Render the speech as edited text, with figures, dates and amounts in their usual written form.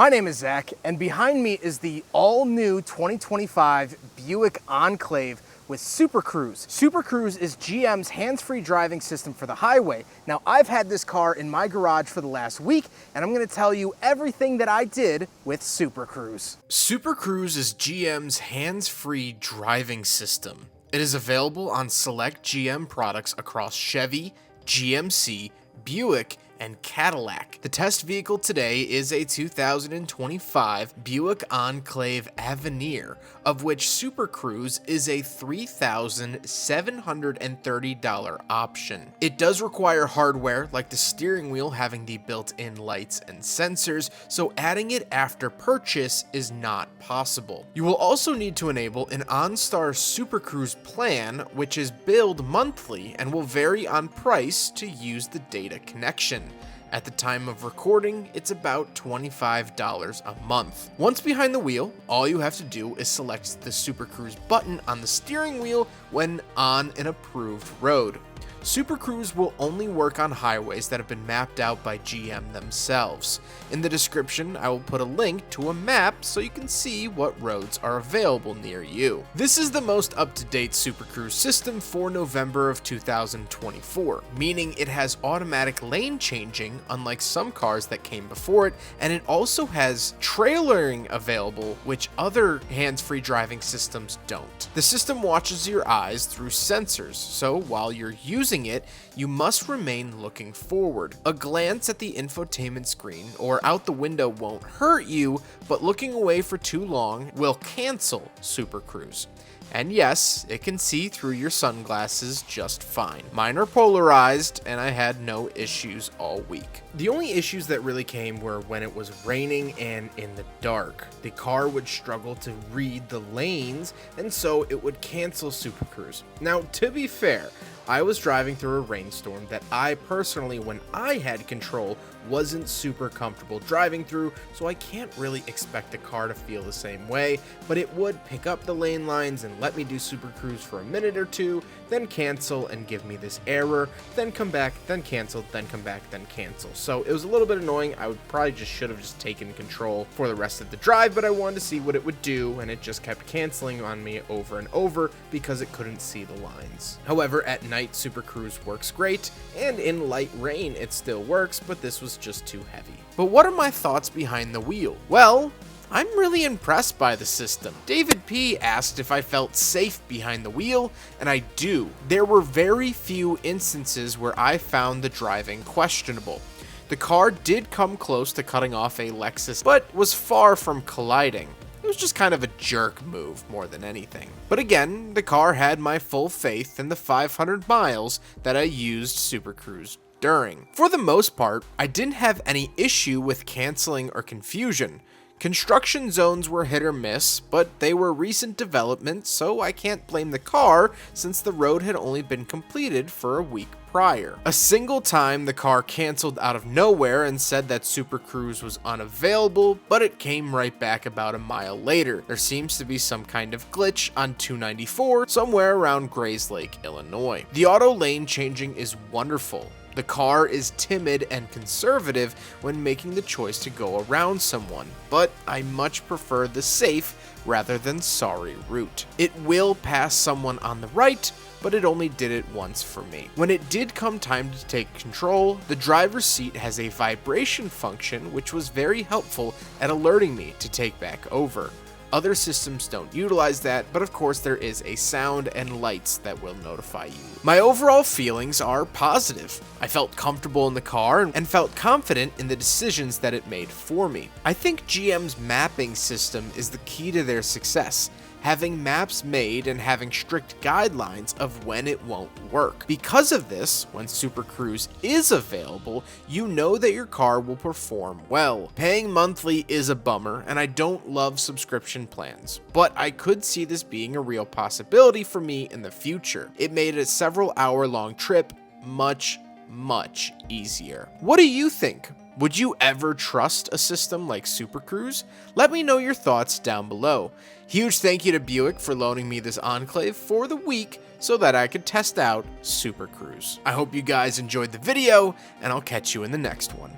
My name is Zach, and behind me is the all-new 2025 Buick Enclave with Super Cruise. Super Cruise is GM's hands-free driving system for the highway. Now, I've had this car in my garage for the last week, and I'm gonna tell you everything that I did with Super Cruise. Super Cruise is GM's hands-free driving system. It is available on select GM products across Chevy, GMC, Buick, and Cadillac. The test vehicle today is a 2025 Buick Enclave Avenir, of which Super Cruise is a $3,730 option. It does require hardware like the steering wheel having the built-in lights and sensors, so adding it after purchase is not possible. You will also need to enable an OnStar Super Cruise plan, which is billed monthly and will vary on price to use the data connection. At the time of recording, it's about $25 a month. Once behind the wheel, all you have to do is select the Super Cruise button on the steering wheel when on an approved road. Super Cruise will only work on highways that have been mapped out by GM themselves. In the description, I will put a link to a map so you can see what roads are available near you. This is the most up-to-date Super Cruise system for November of 2024, meaning it has automatic lane changing, unlike some cars that came before it, and it also has trailering available, which other hands-free driving systems don't. The system watches your eyes through sensors, so while you're using it, you must remain looking forward. A glance at the infotainment screen or out the window won't hurt you, but looking away for too long will cancel Super Cruise. And yes, it can see through your sunglasses just fine. Mine are polarized, and I had no issues all week. The only issues that really came were when it was raining and in the dark. The car would struggle to read the lanes, and so it would cancel Super Cruise. Now, to be fair, I was driving through a rainstorm that I personally, when I had control, wasn't super comfortable driving through, so I can't really expect the car to feel the same way, but it would pick up the lane lines and let me do Super Cruise for a minute or two, then cancel and give me this error, then come back, then cancel, then come back, then cancel. So it was a little bit annoying. I would probably should have just taken control for the rest of the drive, but I wanted to see what it would do, and it just kept canceling on me over and over because it couldn't see the lines. However, at night, Super Cruise works great, and in light rain it still works, but this was just too heavy. But what are my thoughts behind the wheel? Well, I'm really impressed by the system. David P. asked if I felt safe behind the wheel, and I do. There were very few instances where I found the driving questionable. The car did come close to cutting off a Lexus, but was far from colliding. It was just kind of a jerk move more than anything. But again, the car had my full faith in the 500 miles that I used Super Cruise during. For the most part, I didn't have any issue with canceling or confusion. Construction zones were hit or miss, but they were recent developments, so I can't blame the car since the road had only been completed for a week prior. A single time the car canceled out of nowhere and said that Super Cruise was unavailable, but it came right back about a mile later. There seems to be some kind of glitch on 294 somewhere around Grays Lake, Illinois. The auto lane changing is wonderful. The car is timid and conservative when making the choice to go around someone, but I much prefer the safe rather than sorry route. It will pass someone on the right, but it only did it once for me. When it did come time to take control, the driver's seat has a vibration function which was very helpful at alerting me to take back over. Other systems don't utilize that, but of course there is a sound and lights that will notify you. My overall feelings are positive. I felt comfortable in the car and felt confident in the decisions that it made for me. I think GM's mapping system is the key to their success. Having maps made and having strict guidelines of when it won't work. Because of this, when Super Cruise is available, you know that your car will perform well. Paying monthly is a bummer, and I don't love subscription plans, but I could see this being a real possibility for me in the future. It made a several hour-long trip much easier. What do you think? Would you ever trust a system like Super Cruise? Let me know your thoughts down below. Huge thank you to Buick for loaning me this Enclave for the week so that I could test out Super Cruise. I hope you guys enjoyed the video, and I'll catch you in the next one.